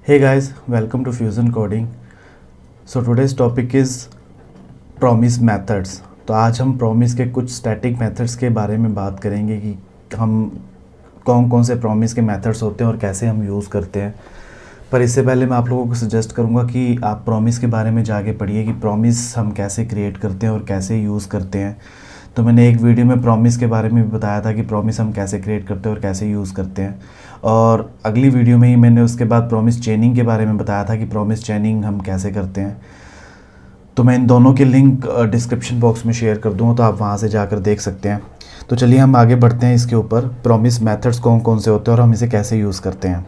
Hey guys, welcome to Fusion Coding. So today's topic is promise methods. तो आज हम promise के कुछ static methods के बारे में बात करेंगे कि हम कौन कौन से promise के methods होते हैं और कैसे हम यूज़ करते हैं। पर इससे पहले मैं आप लोगों को सजेस्ट करूँगा कि आप promise के बारे में जाके पढ़िए कि promise हम कैसे create करते हैं और कैसे यूज़ करते हैं। तो मैंने एक वीडियो में प्रॉमिस के बारे में भी बताया था कि प्रॉमिस हम कैसे क्रिएट करते हैं और कैसे यूज़ करते हैं, और अगली वीडियो में ही मैंने उसके बाद प्रॉमिस चेनिंग के बारे में बताया था कि प्रॉमिस चेनिंग हम कैसे करते हैं। तो मैं इन दोनों के लिंक डिस्क्रिप्शन बॉक्स में शेयर कर दूँगा, तो आप वहाँ से जाकर देख सकते हैं। तो चलिए हम आगे बढ़ते हैं इसके ऊपर, प्रॉमिस मेथड्स कौन कौन से होते हैं और हम इसे कैसे यूज़ करते हैं।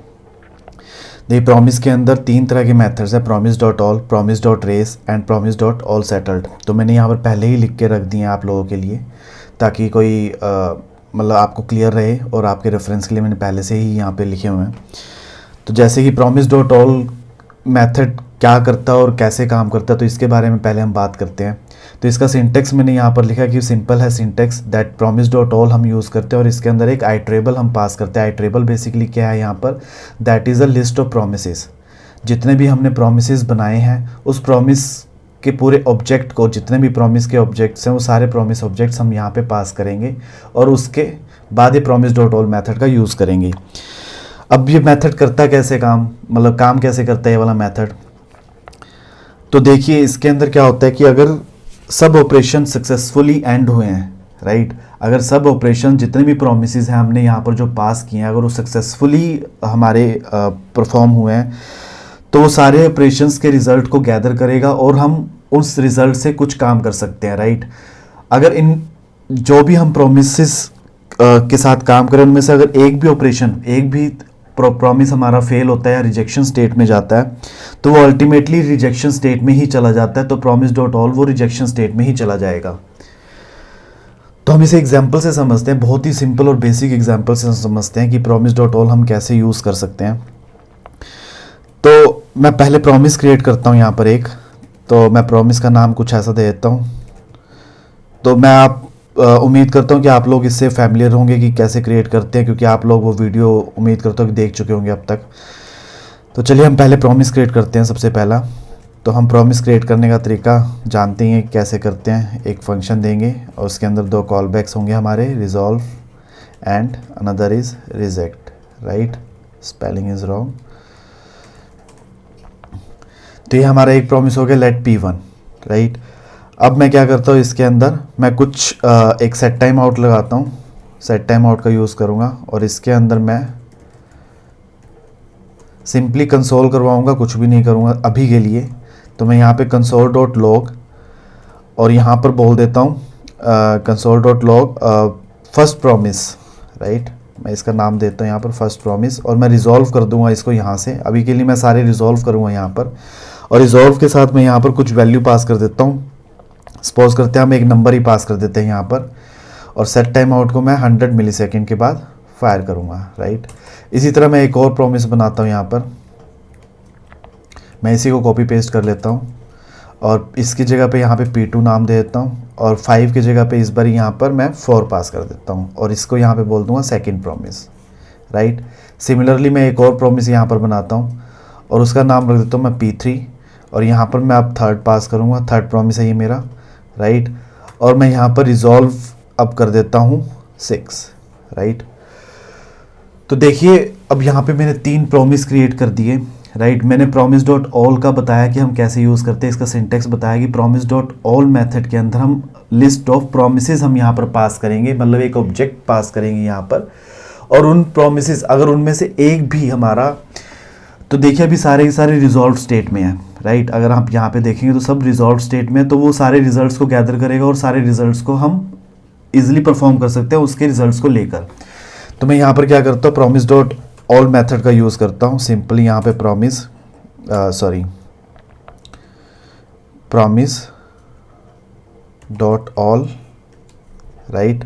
देखिए प्रॉमिस के अंदर 3 तरह के मेथड्स हैं, promise dot all, promise dot race and promise dot all settled. तो मैंने यहाँ पर पहले ही लिख के रख दिए हैं आप लोगों के लिए, ताकि कोई मतलब आपको क्लियर रहे, और आपके रेफरेंस के लिए मैंने पहले से ही यहाँ पे लिखे हुए हैं। तो जैसे कि प्रॉमिस डॉट ऑल मेथड क्या करता है और कैसे काम करता है, तो इसके बारे में पहले हम बात करते हैं। तो इसका सिंटेक्स मैंने यहाँ पर लिखा कि सिंपल है syntax, that promise dot all हम यूज़ करते हैं और इसके अंदर एक आइट्रेबल हम पास करते हैं। आइट्रेबल बेसिकली क्या है यहाँ पर, that is a list of promises. जितने भी हमने प्रोमिसेस बनाए हैं उस प्रॉमिस के पूरे ऑब्जेक्ट को, जितने भी प्रॉमिस के ऑब्जेक्ट्स हैं वो सारे प्रॉमिस ऑब्जेक्ट्स हम यहाँ पे पास करेंगे और उसके बाद ये प्रॉमिस डॉट ऑल मेथड का यूज़ करेंगे। अब ये मेथड करता कैसे काम, मतलब काम कैसे करता है ये वाला मेथड। तो देखिए इसके अंदर क्या होता है कि अगर सब ऑपरेशन सक्सेसफुली एंड हुए हैं, राइट, अगर सब ऑपरेशन जितने भी प्रोमिसेस हैं हमने यहाँ पर जो पास किए हैं अगर वो सक्सेसफुली हमारे परफॉर्म हुए हैं, तो वो सारे ऑपरेशंस के रिज़ल्ट को गैदर करेगा और हम उस रिज़ल्ट से कुछ काम कर सकते हैं, राइट। अगर इन जो भी हम प्रोमिसेस के साथ काम करें उनमें से अगर एक भी ऑपरेशन, एक भी प्रॉमिस हमारा फेल होता है या रिजेक्शन स्टेट में जाता है, तो वो अल्टीमेटली रिजेक्शन स्टेट में ही चला जाता है। तो प्रॉमिस डॉट ऑल वो रिजेक्शन स्टेट में ही चला जाएगा। तो हम इसे एग्जाम्पल से समझते हैं, बहुत ही सिंपल और बेसिक एग्जाम्पल से समझते हैं कि प्रॉमिस डॉट ऑल हम कैसे यूज़ कर सकते हैं। तो मैं पहले प्रॉमिस क्रिएट करता हूँ यहाँ पर एक, तो मैं प्रॉमिस का नाम कुछ ऐसा दे देता हूँ। तो मैं आप उम्मीद करता हूँ कि आप लोग इससे फैमिलियर होंगे कि कैसे क्रिएट करते हैं, क्योंकि आप लोग वो वीडियो उम्मीद करता हूँ कि देख चुके होंगे अब तक। तो चलिए हम पहले प्रॉमिस क्रिएट करते हैं। सबसे पहला तो हम प्रॉमिस क्रिएट करने का तरीका जानते हैं कैसे करते हैं। एक फंक्शन देंगे और उसके अंदर 2 कॉल बैक्स होंगे हमारे, resolve and another is reject, right, spelling is wrong. तो ये हमारा एक प्रॉमिस हो गया, लेट P1, राइट। अब मैं क्या करता हूँ, इसके अंदर मैं कुछ एक सेट टाइम आउट लगाता हूँ, सेट टाइम आउट का यूज़ करूँगा और इसके अंदर मैं सिंपली कंसोल करवाऊँगा, कुछ भी नहीं करूँगा अभी के लिए। तो मैं यहाँ पे कंसोल डॉट लॉग और यहाँ पर बोल देता हूँ console dot log first promise, right. मैं इसका नाम देता हूँ यहाँ पर फर्स्ट प्रॉमिस और मैं रिजॉल्व कर दूँगा इसको यहाँ से। अभी के लिए मैं सारे रिजॉल्व करूँगा यहाँ पर, और रिजॉल्व के साथ मैं यहाँ पर कुछ वैल्यू पास कर देता हूँ। सपोज करते हैं हम एक नंबर ही पास कर देते हैं यहाँ पर, और सेट टाइम आउट को मैं 100 मिलीसेकंड के बाद फायर करूँगा, राइट। इसी तरह मैं एक और प्रॉमिस बनाता हूँ यहाँ पर, मैं इसी को कॉपी पेस्ट कर लेता हूँ और इसकी जगह पे यहाँ पे P2 नाम दे देता हूँ और 5 की जगह पे इस बार यहाँ पर मैं 4 पास कर देता हूँ और इसको यहाँ पे बोल दूँगा सेकंड प्रॉमिस, राइट। सिमिलरली मैं एक और प्रॉमिस यहाँ पर बनाता हूँ और उसका नाम रख देता हूँ मैं P3 और यहाँ पर मैं अब 3rd पास करूँगा, 3rd प्रॉमिस है ये मेरा, राइट। और मैं यहाँ पर रिजॉल्व अब कर देता हूँ 6, राइट। तो देखिए अब यहाँ पे मैंने 3 प्रॉमिस क्रिएट कर दिए, राइट। मैंने प्रॉमिस डॉट ऑल का बताया कि हम कैसे यूज़ करते हैं, इसका सिंटेक्स बताया कि प्रॉमिस डॉट ऑल मेथड के अंदर हम लिस्ट ऑफ प्रोमिसेस हम यहाँ पर पास करेंगे, मतलब एक ऑब्जेक्ट पास करेंगे यहाँ पर, और उन प्रोमिसेस अगर उनमें से एक भी हमारा, तो देखिए अभी सारे के सारे रिजॉल्व स्टेट में है, राइट। अगर आप यहाँ पे देखेंगे तो सब रिजॉल्व स्टेट में है, तो वो सारे रिजल्ट्स को गैदर करेगा और सारे रिजल्ट्स को हम इजीली परफॉर्म कर सकते हैं उसके रिजल्ट्स को लेकर। तो मैं यहाँ पर क्या करता हूँ, प्रॉमिस डॉट ऑल मेथड का यूज़ करता हूँ। सिंपली यहाँ पे प्रॉमिस डॉट ऑल, राइट।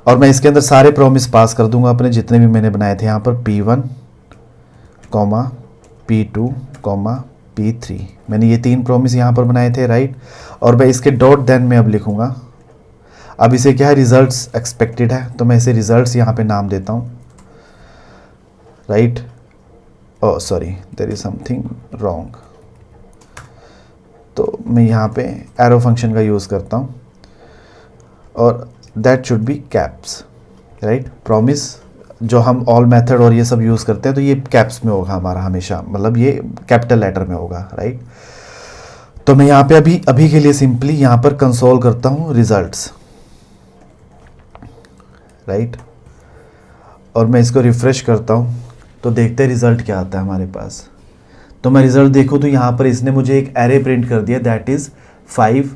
और मैं इसके अंदर सारे प्रॉमिस पास कर दूंगा अपने जितने भी मैंने बनाए थे यहाँ पर, P1, P2, P3। मैंने ये 3 प्रॉमिस यहाँ पर बनाए थे, राइट। और मैं इसके डॉट देन में अब लिखूँगा, अब इसे क्या है, रिजल्ट्स एक्सपेक्टेड है, तो मैं इसे रिजल्ट्स यहाँ पे नाम देता हूँ, right. Oh sorry, there is something wrong. तो मैं यहाँ पे एरो फंक्शन का यूज़ करता हूँ और that should be caps, right. Promise जो हम ऑल मेथड और ये सब यूज़ करते हैं तो ये कैप्स में होगा हमारा हमेशा, मतलब ये कैपिटल लेटर में होगा, राइट। तो मैं यहाँ पे अभी के लिए सिंपली यहाँ पर कंसोल करता हूँ रिजल्ट्स, राइट। और मैं इसको रिफ़्रेश करता हूँ तो देखते हैं रिज़ल्ट क्या आता है हमारे पास। तो मैं रिज़ल्ट देखूँ तो यहाँ पर इसने मुझे एक एरे प्रिंट कर दिया, दैट इज़ 5,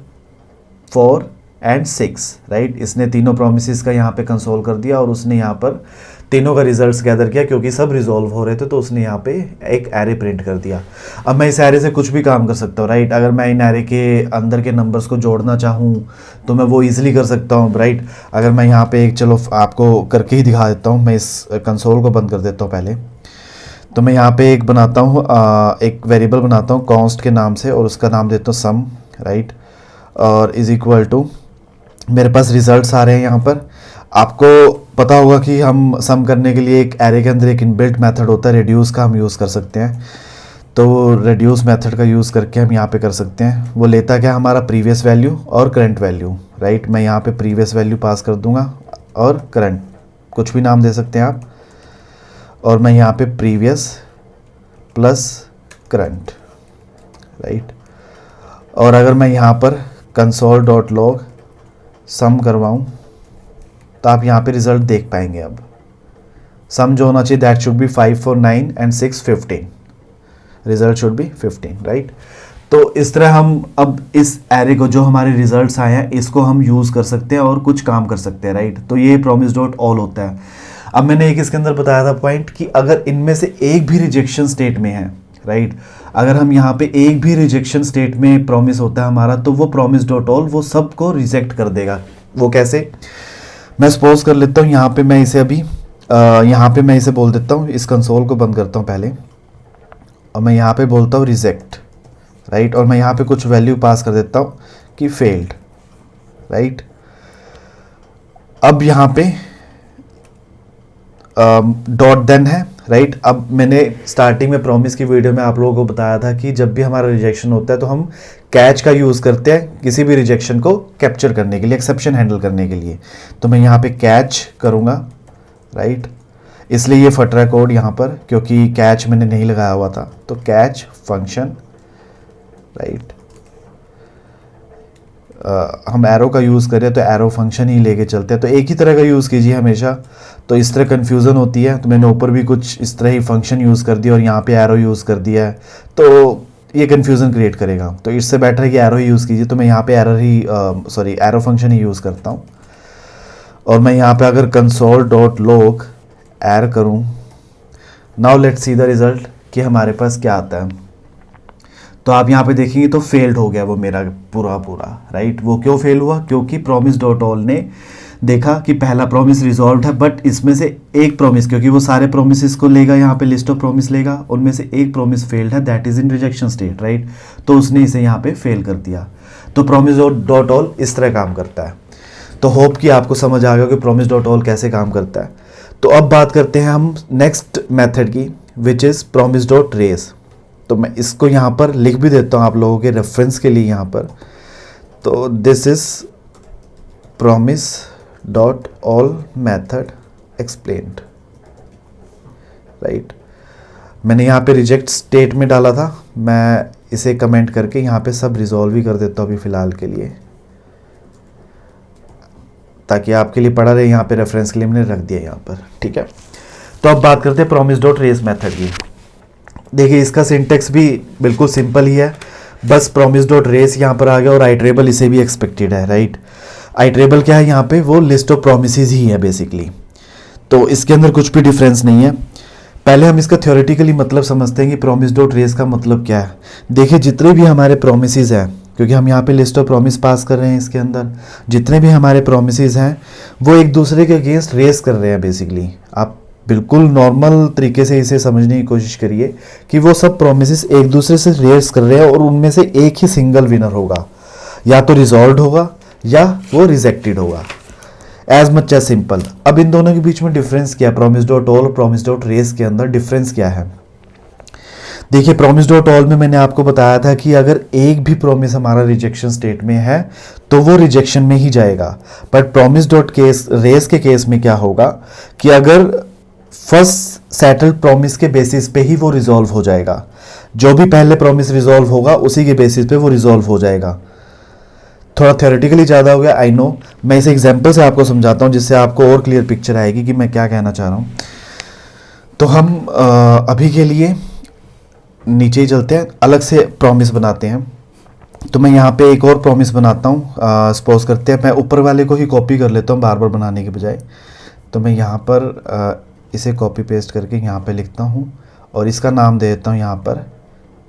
4 एंड 6, राइट। इसने तीनों प्रोमिसेस का यहाँ पे कंसोल कर दिया और उसने यहाँ पर तीनों का रिजल्ट्स गैदर किया, क्योंकि सब रिजॉल्व हो रहे थे तो उसने यहाँ पे एक एरे प्रिंट कर दिया। अब मैं इस एरे से कुछ भी काम कर सकता हूँ, राइट। अगर मैं इन एरे के अंदर के नंबर्स को जोड़ना चाहूँ तो मैं वो ईजिली कर सकता हूँ, राइट। अगर मैं यहाँ पे एक, चलो आपको करके ही दिखा देता हूँ, मैं इस कंसोल को बंद कर देता हूँ पहले। तो मैं यहाँ पे एक बनाता हूँ, एक वेरिएबल बनाता हूँ कॉन्स्ट के नाम से और उसका नाम देता हूँ सम, राइट। और इज़ इक्वल टू, मेरे पास रिजल्ट्स आ रहे हैं यहाँ पर। आपको पता होगा कि हम सम करने के लिए एक एरे के अंदर एक इनबिल्ट मेथड होता है रिड्यूस का, हम यूज़ कर सकते हैं। तो रिड्यूस मेथड का यूज़ करके हम यहाँ पे कर सकते हैं। वो लेता क्या हमारा प्रीवियस वैल्यू और करंट वैल्यू, राइट। मैं यहाँ पे प्रीवियस वैल्यू पास कर दूंगा और करंट, कुछ भी नाम दे सकते हैं आप। और मैं यहाँ पे प्रीवियस प्लस करंट, राइट। और अगर मैं यहाँ पर console.log सम करवाऊँ तो आप यहाँ पे रिजल्ट देख पाएंगे। अब सम जो होना चाहिए that should be 5, 4, 9 and 6, 15, result should be 15, right. तो इस तरह हम अब इस एरे को, जो हमारे रिजल्ट्स आए हैं, इसको हम यूज़ कर सकते हैं और कुछ काम कर सकते हैं, राइट। तो ये प्रॉमिस डॉट ऑल होता है। अब मैंने एक इसके अंदर बताया था पॉइंट कि अगर इनमें से एक भी रिजेक्शन स्टेट में है, राइट, अगर हम यहाँ पे एक भी रिजेक्शन स्टेट में प्रॉमिस होता है हमारा, तो वो प्रॉमिस डॉट ऑल वो सबको रिजेक्ट कर देगा। वो कैसे, मैं सपोज कर लेता हूँ यहाँ पे मैं इसे अभी यहाँ पे मैं इसे बोल देता हूँ, इस कंसोल को बंद करता हूँ पहले और मैं यहाँ पे बोलता हूँ रिजेक्ट, राइट। और मैं यहाँ पे कुछ वैल्यू पास कर देता हूँ कि फेल्ड, राइट। अब यहाँ पे डॉट देन है, राइट। अब मैंने स्टार्टिंग में प्रॉमिस की वीडियो में आप लोगों को बताया था कि जब भी हमारा रिजेक्शन होता है तो हम कैच का यूज़ करते हैं किसी भी रिजेक्शन को कैप्चर करने के लिए, एक्सेप्शन हैंडल करने के लिए। तो मैं यहाँ पे कैच करूँगा, राइट। इसलिए ये फट रहा है कोड यहाँ पर, क्योंकि कैच मैंने नहीं लगाया हुआ था। तो कैच फंक्शन, राइट। हम एरो का यूज़ करें तो एरो फंक्शन ही लेके चलते हैं, तो एक ही तरह का यूज़ कीजिए हमेशा। तो इस तरह कन्फ्यूज़न होती है, तो मैंने ऊपर भी कुछ इस तरह ही फंक्शन यूज़ कर दिया और यहाँ पे एरो यूज़ कर दिया है, तो ये कन्फ्यूज़न क्रिएट करेगा। तो इससे बेटर है कि एरो ही यूज़ कीजिए। तो मैं यहाँ पे एरो फंक्शन ही यूज़ करता हूँ। और मैं यहाँ पे अगर console.log एर करूँ, now let's see the result कि हमारे पास क्या आता है। तो आप यहाँ पे देखेंगे तो फेल्ड हो गया वो मेरा पूरा, राइट। वो क्यों फेल हुआ, क्योंकि प्रॉमिस डॉट ऑल ने देखा कि पहला प्रॉमिस रिजॉल्व है, बट इसमें से एक प्रॉमिस, क्योंकि वो सारे प्रॉमिसेस को लेगा, यहाँ पे लिस्ट ऑफ प्रॉमिस लेगा, उनमें से एक प्रॉमिस फेल्ड है, that is in rejection state, right. तो उसने इसे यहाँ पे फेल कर दिया। तो प्रॉमिस डॉट ऑल इस तरह काम करता है। तो होप कि आपको समझ आ गया कि प्रॉमिस डॉट ऑल कैसे काम करता है। तो अब बात करते हैं हम नेक्स्ट मेथड की, which is promise dot race. तो मैं इसको यहाँ पर लिख भी देता हूँ आप लोगों के रेफरेंस के लिए यहाँ पर। तो this is promise dot all method explained, right. मैंने यहाँ पे रिजेक्ट स्टेट में डाला था, मैं इसे कमेंट करके यहाँ पे सब रिजॉल्व ही कर देता हूँ अभी फ़िलहाल के लिए, ताकि आपके लिए पढ़ा रहे। यहाँ पे रेफरेंस के लिए मैंने रख दिया यहाँ पर, ठीक है। तो अब बात करते हैं प्रॉमिस डॉट रेस मेथड की। देखिए इसका सिंटेक्स भी बिल्कुल सिंपल ही है, बस प्रॉमिस डॉट रेस यहाँ पर आ गया और आइटरेबल इसे भी एक्सपेक्टेड है, राइट। आइटरेबल क्या है यहाँ पे, वो लिस्ट ऑफ प्रोमिसेस ही है बेसिकली। तो इसके अंदर कुछ भी डिफरेंस नहीं है। पहले हम इसका थ्योरेटिकली मतलब समझते हैं कि प्रॉमिस डॉट रेस का मतलब क्या है। देखिए जितने भी हमारे प्रोमिसेस हैं, क्योंकि हम यहाँ पे लिस्ट ऑफ प्रॉमिस पास कर रहे हैं, इसके अंदर जितने भी हमारे प्रोमिसेस हैं वो एक दूसरे के अगेंस्ट रेस कर रहे हैं बेसिकली। आप बिल्कुल नॉर्मल तरीके से इसे समझने की कोशिश करिए कि वो सब प्रोमिसेस एक दूसरे से रेस कर रहे हैं और उनमें से एक ही सिंगल विनर होगा, या तो रिजॉल्व होगा या वो रिजेक्टेड होगा, एज मच एज सिंपल। अब इन दोनों के बीच में डिफरेंस क्या है, प्रॉमिस डॉट ऑल और प्रॉमिस डॉट रेस के अंदर डिफरेंस क्या है। देखिए प्रॉमिस डॉट ऑल में मैंने आपको बताया था कि अगर एक भी प्रॉमिस हमारा रिजेक्शन स्टेट में है तो वो रिजेक्शन में ही जाएगा। But promise dot case race के केस में क्या होगा कि अगर फर्स्ट सेटल्ड प्रॉमिस के बेसिस पे ही वो रिजॉल्व हो जाएगा, जो भी पहले प्रॉमिस रिजॉल्व होगा उसी के बेसिस पे वो रिजॉल्व हो जाएगा। थोड़ा थ्योरेटिकली ज़्यादा हो गया, आई नो। मैं इस एग्जाम्पल से आपको समझाता हूँ जिससे आपको और क्लियर पिक्चर आएगी कि मैं क्या कहना चाह रहा हूँ। तो हम अभी के लिए नीचे ही चलते हैं, अलग से प्रॉमिस बनाते हैं। तो मैं यहाँ पे एक और प्रॉमिस बनाता हूँ। सपोज करते हैं मैं ऊपर वाले को ही कॉपी कर लेता हूँ बार बार बनाने के बजाय। तो मैं यहाँ पर इसे कॉपी पेस्ट करके यहाँ पे लिखता हूँ और इसका नाम दे देता हूँ यहाँ पर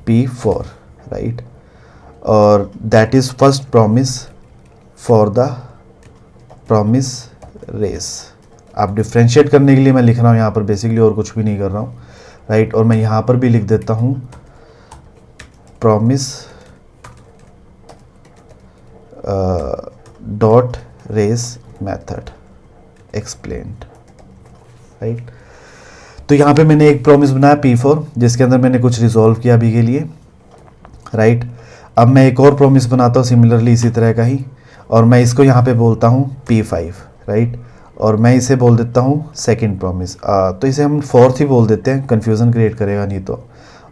P4, राइट। और that is first promise for the promise race. आप डिफ्रेंशिएट करने के लिए मैं लिख रहा हूँ यहाँ पर, बेसिकली और कुछ भी नहीं कर रहा हूँ, राइट। और मैं यहाँ पर भी लिख देता हूँ promise dot race method explained, right. तो यहाँ पे मैंने एक प्रॉमिस बनाया P4 जिसके अंदर मैंने कुछ रिजॉल्व किया अभी के लिए, राइट। अब मैं एक और प्रॉमिस बनाता हूँ सिमिलरली इसी तरह का ही, और मैं इसको यहाँ पे बोलता हूँ P5, राइट। और मैं इसे बोल देता हूँ सेकंड प्रॉमिस। तो इसे हम फोर्थ ही बोल देते हैं, कन्फ्यूज़न क्रिएट करेगा नहीं तो।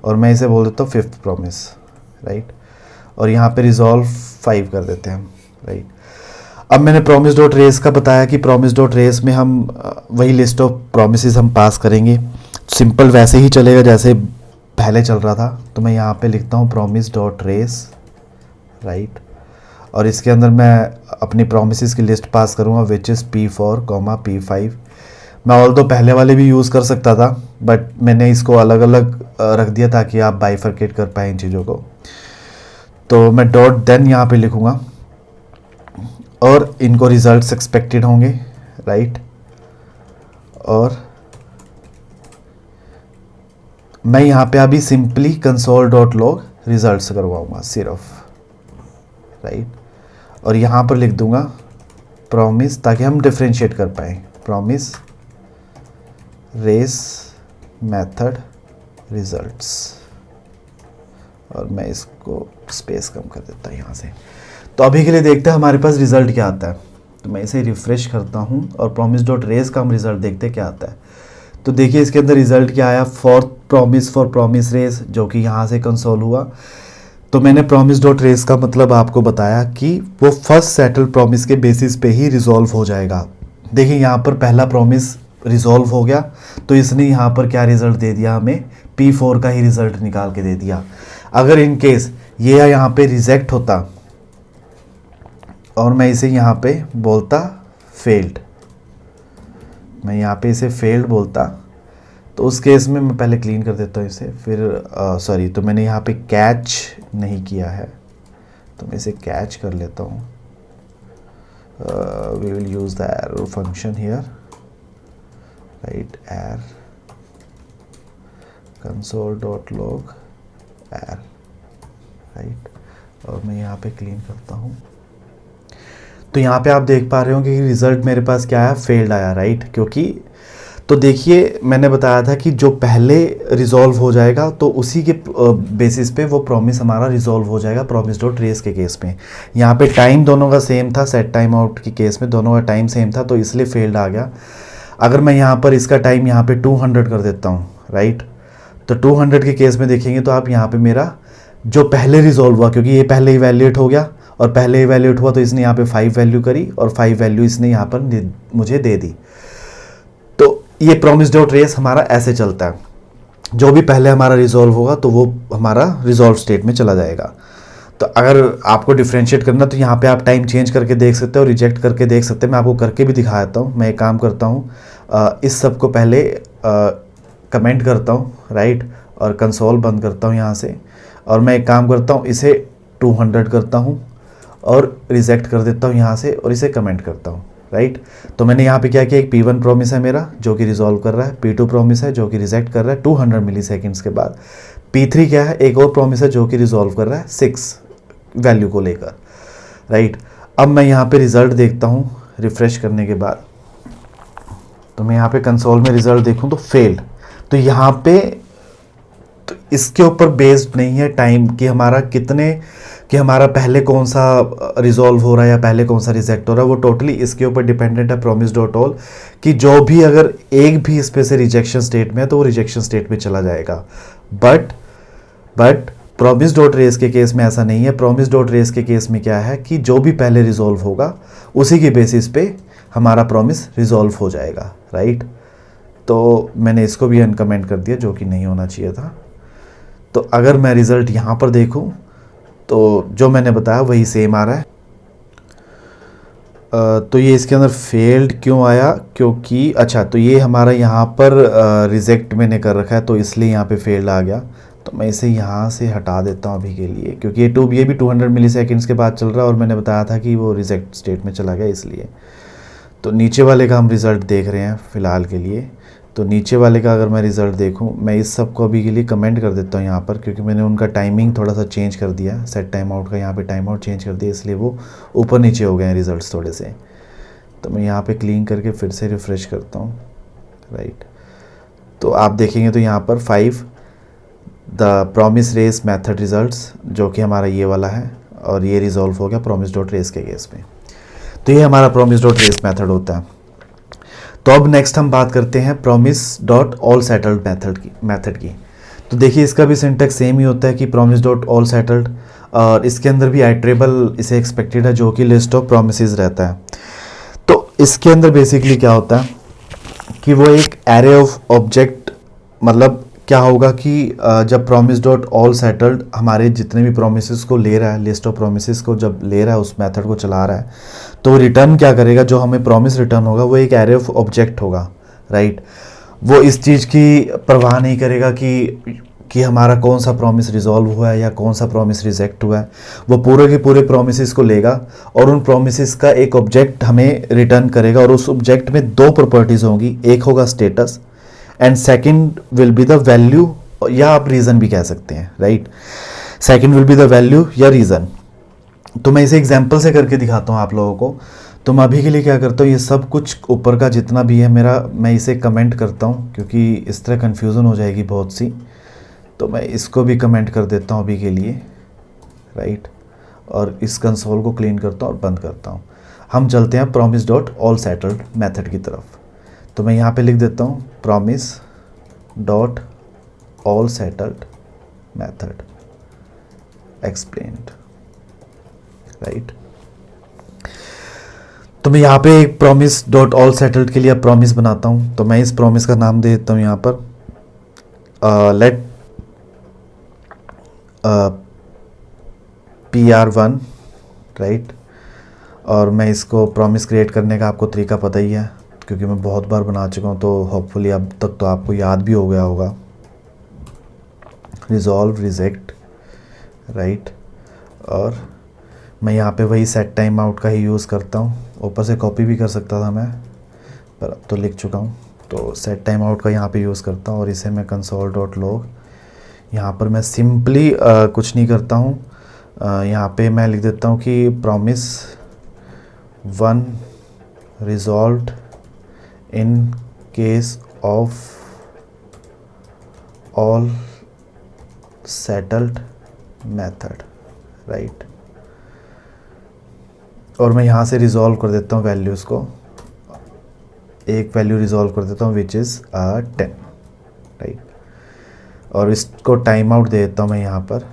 और मैं इसे बोल देता हूँ फिफ्थ प्रॉमिस, राइट। और यहाँ पे रिजॉल्व 5 कर देते हैं, राइट। अब मैंने प्रॉमिस डॉट रेस का बताया कि प्रॉमिस डॉट रेस में हम वही लिस्ट ऑफ प्रॉमिसेस हम पास करेंगे, सिंपल वैसे ही चलेगा जैसे पहले चल रहा था। तो मैं यहाँ पे लिखता हूँ प्रॉमिस डॉट रेस, राइट। और इसके अंदर मैं अपनी प्रॉमिसेस की लिस्ट पास करूँगा विच इज़ P4, P5। मैं ऑल दो पहले वाले भी यूज़ कर सकता था बट मैंने इसको अलग अलग रख दिया ताकि आप बाइफरकेट कर पाएँ इन चीज़ों को। तो मैं डॉट देन यहाँ पे लिखूँगा और इनको रिजल्ट्स एक्सपेक्टेड होंगे, राइट। और मैं यहाँ पे अभी simply console dot log results करवाऊँगा सिर्फ, राइट। और यहाँ पर लिख दूँगा प्रॉमिस ताकि हम डिफ्रेंशिएट कर पाएँ, प्रॉमिस रेस मेथड रिजल्ट्स। और मैं इसको स्पेस कम कर देता हूँ यहाँ से। तो अभी के लिए देखते हैं हमारे पास रिज़ल्ट क्या आता है। तो मैं इसे रिफ़्रेश करता हूँ और प्रॉमिस डॉट रेस का हम रिज़ल्ट देखते हैं क्या आता है। तो देखिए इसके अंदर रिज़ल्ट क्या आया, fourth promise for promise race, जो कि यहाँ से कंसोल हुआ। तो मैंने प्रॉमिस डॉट रेस का मतलब आपको बताया कि वो फर्स्ट सेटल प्रॉमिस के बेसिस पे ही रिजॉल्व हो जाएगा। देखिए यहाँ पर पहला प्रॉमिस रिजॉल्व हो गया तो इसने यहाँ पर क्या रिज़ल्ट दे दिया, हमें P4 का ही रिज़ल्ट निकाल के दे दिया। अगर इन केस ये यहाँ पे रिजेक्ट होता और मैं इसे यहाँ पे बोलता फेल्ड, मैं यहाँ पे इसे फेल्ड बोलता, तो उस केस में मैं पहले क्लीन कर देता हूँ इसे, फिर सॉरी, तो मैंने यहाँ पे कैच नहीं किया है तो मैं इसे कैच कर लेता हूँ। We will use the error function here, right. Err console dot log err, right. और मैं यहाँ पे क्लीन करता हूँ। तो यहाँ पे आप देख पा रहे हो कि रिज़ल्ट मेरे पास क्या आया, फेल्ड आया, राइट। क्योंकि तो देखिए मैंने बताया था कि जो पहले रिजॉल्व हो जाएगा तो उसी के बेसिस पे वो प्रॉमिस हमारा रिजॉल्व हो जाएगा प्रॉमिस डॉट रेस के केस में। यहाँ पे टाइम दोनों का सेम था, सेट टाइम आउट के केस में दोनों का टाइम सेम था तो इसलिए फेल्ड आ गया। अगर मैं यहाँ पर इसका टाइम यहाँ पे 200 कर देता हूँ, राइट, तो 200 के केस में देखेंगे तो आप यहाँ पे मेरा जो पहले रिजॉल्व हुआ, क्योंकि ये पहले इवैल्यूएट हो गया और पहले इवैल्यूएट हुआ तो इसने यहाँ पे 5 वैल्यू करी और 5 वैल्यू इसने यहाँ पर मुझे दे दी। तो ये प्रॉमिस डॉट रेस हमारा ऐसे चलता है, जो भी पहले हमारा रिजॉल्व होगा तो वो हमारा रिजॉल्व स्टेट में चला जाएगा। तो अगर आपको डिफ्रेंशिएट करना तो यहाँ पे आप टाइम चेंज करके देख सकते हो, रिजेक्ट करके देख सकते हैं। मैं आपको करके भी दिखा देता हूँ। मैं एक काम करता हूँ, इस सब को पहले कमेंट करता हूँ, राइट, और कंसोल बंद करता हूँ यहाँ से, और मैं एक काम करता हूँ इसे 200 करता हूँ और रिजेक्ट कर देता हूँ यहाँ से और इसे कमेंट करता हूँ, राइट। तो मैंने यहाँ पे क्या किया, एक P1 प्रॉमिस है मेरा जो कि रिजॉल्व कर रहा है, P2 प्रॉमिस है जो कि रिजेक्ट कर रहा है 200 मिली सेकेंड्स के बाद, P3 क्या है, एक और प्रॉमिस है जो कि रिजॉल्व कर रहा है 6 वैल्यू को लेकर, राइट। अब मैं यहाँ पे रिजल्ट देखता हूँ रिफ्रेश करने के बाद, तो मैं यहाँ पे कंसोल में रिजल्ट देखूँ तो फेल्ड। तो यहाँ पे तो इसके ऊपर बेस्ड नहीं है टाइम कि हमारा पहले कौन सा रिजॉल्व हो रहा है या पहले कौन सा रिजेक्ट हो रहा है, वो टोटली इसके ऊपर डिपेंडेंट है प्रॉमिस डॉट ऑल कि जो भी अगर एक भी इस पे से रिजेक्शन स्टेट में है तो वो रिजेक्शन स्टेट में चला जाएगा। बट प्रॉमिस डॉट रेस के केस में ऐसा नहीं है। प्रॉमिस डॉट रेस के केस में क्या है कि जो भी पहले रिजॉल्व होगा उसी की बेसिस पे हमारा प्रॉमिस रिजॉल्व हो जाएगा, राइट। तो मैंने इसको भी अनकमेंट कर दिया जो कि नहीं होना चाहिए था। तो अगर मैं रिज़ल्ट यहाँ पर देखूँ तो जो मैंने बताया वही सेम आ रहा है। तो ये इसके अंदर फेल्ड क्यों आया, क्योंकि अच्छा तो ये हमारा यहाँ पर रिजेक्ट मैंने कर रखा है तो इसलिए यहाँ पे फेल्ड आ गया। तो मैं इसे यहाँ से हटा देता हूँ अभी के लिए, क्योंकि ये भी 200 मिली सेकेंड्स के बाद चल रहा है और मैंने बताया था कि वो रिजेक्ट स्टेट में चला गया इसलिए। तो नीचे वाले का हम रिज़ल्ट देख रहे हैं फ़िलहाल के लिए। तो नीचे वाले का अगर मैं रिज़ल्ट देखूं, मैं इस सब को अभी के लिए कमेंट कर देता हूं यहाँ पर, क्योंकि मैंने उनका टाइमिंग थोड़ा सा चेंज कर दिया, सेट टाइम आउट का यहाँ पे टाइम आउट चेंज कर दिया, इसलिए वो ऊपर नीचे हो गए हैं रिज़ल्ट्स थोड़े से। तो मैं यहाँ पे क्लीन करके फिर से रिफ़्रेश करता हूँ, राइट। तो आप देखेंगे तो यहाँ पर 5 the promise race method results, जो कि हमारा ये वाला है, और ये रिजॉल्व हो गया प्रॉमिस डॉट रेस के केस में। तो ये हमारा प्रॉमिस डॉट रेस मैथड होता है। तो अब नेक्स्ट हम बात करते हैं promise dot all settled method की। तो देखिए इसका भी सिंटैक्स सेम ही होता है कि प्रॉमिस डॉट ऑल सेटल्ड, और इसके अंदर भी आइटरेबल इसे एक्सपेक्टेड है जो कि लिस्ट ऑफ प्रोमिसेस रहता है। तो इसके अंदर बेसिकली क्या होता है कि वो एक एरे ऑफ ऑब्जेक्ट, मतलब क्या होगा कि जब प्रॉमिस डॉट ऑल सेटल्ड हमारे जितने भी प्रोमिसेस को ले रहा है, लिस्ट ऑफ प्रोमिसेस को जब ले रहा है, उस मेथड को चला रहा है, तो रिटर्न क्या करेगा, जो हमें प्रॉमिस रिटर्न होगा वो एक एरे ऑफ ऑब्जेक्ट होगा, राइट। वो इस चीज़ की परवाह नहीं करेगा कि हमारा कौन सा प्रॉमिस रिजॉल्व हुआ है या कौन सा प्रॉमिस रिजेक्ट हुआ है। वो पूरे के पूरे प्रोमिसेस को लेगा और उन प्रोमिसेस का एक ऑब्जेक्ट हमें रिटर्न करेगा, और उस ऑब्जेक्ट में 2 प्रॉपर्टीज़ होंगी, एक होगा status and second will be the value, या आप रीज़न भी कह सकते हैं, right. Second will be the value या रीज़न। तो मैं इसे एग्जांपल से करके दिखाता हूँ आप लोगों को। तो मैं अभी के लिए क्या करता हूँ, ये सब कुछ ऊपर का जितना भी है मेरा, मैं इसे कमेंट करता हूँ, क्योंकि इस तरह कन्फ्यूज़न हो जाएगी बहुत सी। तो मैं इसको भी कमेंट कर देता हूँ अभी के लिए, राइट। और इस कंसोल को क्लीन करता हूँ और बंद करता हूँ। हम चलते हैं promise dot all settled method की तरफ। तो मैं यहाँ पे लिख देता हूँ promise dot all settled method explained, right. तो मैं यहाँ पे एक प्रॉमिस डॉट ऑल सेटल्ड के लिए प्रॉमिस बनाता हूँ। तो मैं इस प्रॉमिस का नाम दे देता हूँ यहाँ पर लेट PR1, राइट। और मैं इसको प्रॉमिस क्रिएट करने का आपको तरीका पता ही है, क्योंकि मैं बहुत बार बना चुका हूँ, तो होपफुली अब तक तो आपको याद भी हो गया होगा। Resolve reject, right. और मैं यहाँ पे वही सेट टाइम आउट का ही यूज़ करता हूँ। ऊपर से कॉपी भी कर सकता था मैं, पर अब तो लिख चुका हूँ। तो सेट टाइम आउट का यहाँ पे यूज़ करता हूँ, और इसे मैं कंसोल डॉट लॉग, यहाँ पर मैं सिंपली कुछ नहीं करता हूँ। यहाँ पे मैं लिख देता हूँ कि promise 1 resolved in case of all settled method, right. और मैं यहाँ से रिजॉल्व कर देता हूँ वैल्यूज़ को, एक वैल्यू रिजॉल्व कर देता हूँ विच इज़ 10, राइट। और इसको टाइम आउट दे देता हूँ मैं यहाँ पर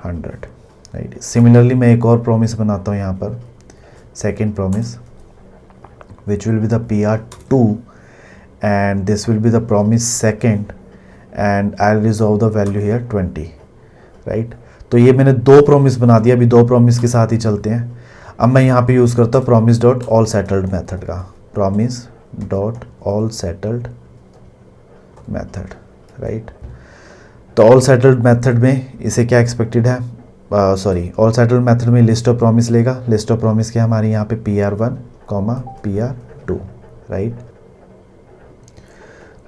100, राइट। सिमिलरली मैं एक और प्रॉमिस बनाता हूँ यहाँ पर, second promise which will be the PR2 and this will be the promise second and I will resolve the value here 20, right. तो ये मैंने 2 प्रॉमिस बना दिया। अभी 2 प्रॉमिस के साथ ही चलते हैं। अब मैं यहाँ पे यूज़ करता हूँ promise dot all settled method का, promise dot all settled method, right. तो ऑल सेटल्ड मेथड में इसे क्या एक्सपेक्टेड है, ऑल सेटल्ड मेथड में लिस्ट ऑफ प्रॉमिस लेगा। लिस्ट ऑफ प्रॉमिस क्या हमारी यहाँ पे PR1, PR2, राइट।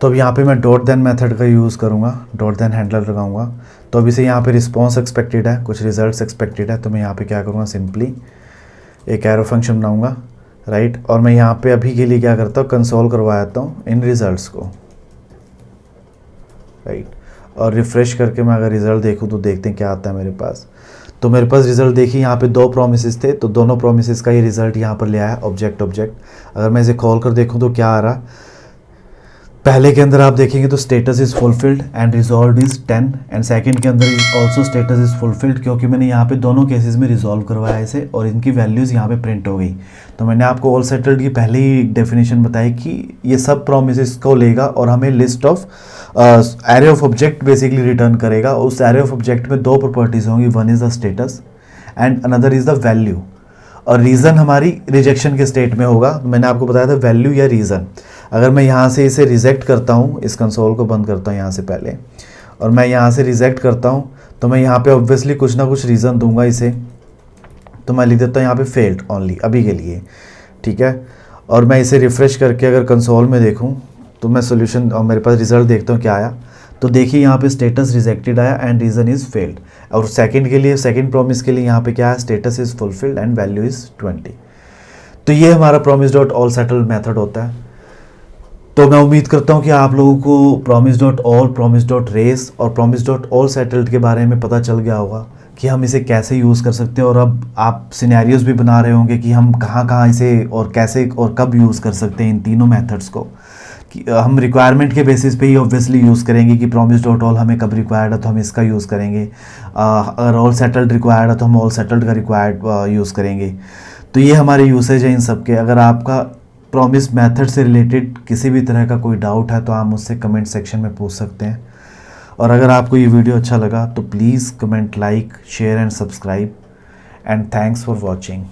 तो अब यहाँ पे मैं डॉट देन मेथड का यूज़ करूँगा, डॉट देन हैंडलर लगाऊंगा। तो अब इसे यहाँ पे रिस्पॉन्स एक्सपेक्टेड है, कुछ रिजल्ट्स एक्सपेक्टेड है। तो मैं यहाँ पे क्या करूँगा, सिंपली एक एरो फंक्शन बनाऊँगा, राइट। और मैं यहाँ पे अभी के लिए क्या करता हूँ, कंसोल करवा देता हूँ इन रिजल्ट्स को, राइट। और रिफ़्रेश करके मैं अगर रिज़ल्ट देखूँ तो देखते हैं क्या आता है मेरे पास। तो मेरे पास रिज़ल्ट देखिए यहाँ पे 2 प्रोमिसेस थे, तो दोनों प्रोमिसेस का ये रिज़ल्ट यहाँ पर ले आया ऑब्जेक्ट। अगर मैं इसे खोल कर देखूँ तो क्या आ रहा, पहले के अंदर आप देखेंगे तो status is fulfilled and resolve is 10, and second के अंदर ऑल्सो स्टेटस इज़ फुलफिल्ड, क्योंकि मैंने यहाँ पे दोनों केसेस में रिजॉल्व करवाया इसे और इनकी वैल्यूज़ यहाँ पे प्रिंट हो गई। तो मैंने आपको ऑल सेटल्ड की पहले ही डेफिनेशन बताई कि ये सब प्रोमिसेस को लेगा और हमें list of array of object basically return करेगा। उस एरे ऑफ ऑब्जेक्ट में 2 प्रॉपर्टीज़ होंगी, one is the status and another is the value, और रीज़न हमारी रिजेक्शन के स्टेट में होगा। मैंने आपको बताया था वैल्यू या रीज़न। अगर मैं यहाँ से इसे रिजेक्ट करता हूँ, इस कंसोल को बंद करता हूँ यहाँ से पहले, और मैं यहाँ से रिजेक्ट करता हूँ, तो मैं यहाँ पे ऑब्वियसली कुछ ना कुछ रीज़न दूंगा इसे। तो मैं लिख देता हूँ यहाँ पे फेल्ड ओनली अभी के लिए, ठीक है। और मैं इसे रिफ़्रेश करके अगर कंसोल में देखूँ तो मैं सोल्यूशन और मेरे पास रिज़ल्ट देखता हूँ क्या आया। तो देखिए यहाँ पे स्टेटस रिजेक्टेड आया एंड रीज़न इज़ फेल्ड, और सेकंड के लिए, सेकंड प्रॉमिस के लिए यहाँ पे क्या है, status is fulfilled and value is 20। तो ये हमारा promise dot all settled method होता है। तो मैं उम्मीद करता हूँ कि आप लोगों को promise dot all, promise dot race और प्रॉमिस डॉट ऑल सेटल्ड के बारे में पता चल गया होगा कि हम इसे कैसे यूज़ कर सकते हैं। और अब आप सिनेरियोज़ भी बना रहे होंगे कि हम कहाँ कहाँ इसे और कैसे और कब यूज़ कर सकते हैं इन तीनों मेथड्स को। कि हम रिक्वायरमेंट के बेसिस पे ही ऑब्वियसली यूज़ करेंगे कि प्रॉमिस डॉट ऑल हमें कब रिक्वायर्ड है तो हम इसका यूज़ करेंगे, अगर ऑल सेटल्ड रिक्वायर्ड है तो हम ऑल सेटल्ड का रिक्वायर्ड यूज़ करेंगे। तो ये हमारे यूसेज है इन सब के। अगर आपका प्रॉमिस मेथड से रिलेटेड किसी भी तरह का कोई डाउट है तो आप मुझसे कमेंट सेक्शन में पूछ सकते हैं। और अगर आपको ये वीडियो अच्छा लगा तो please comment, like, share and subscribe, and thanks for watching.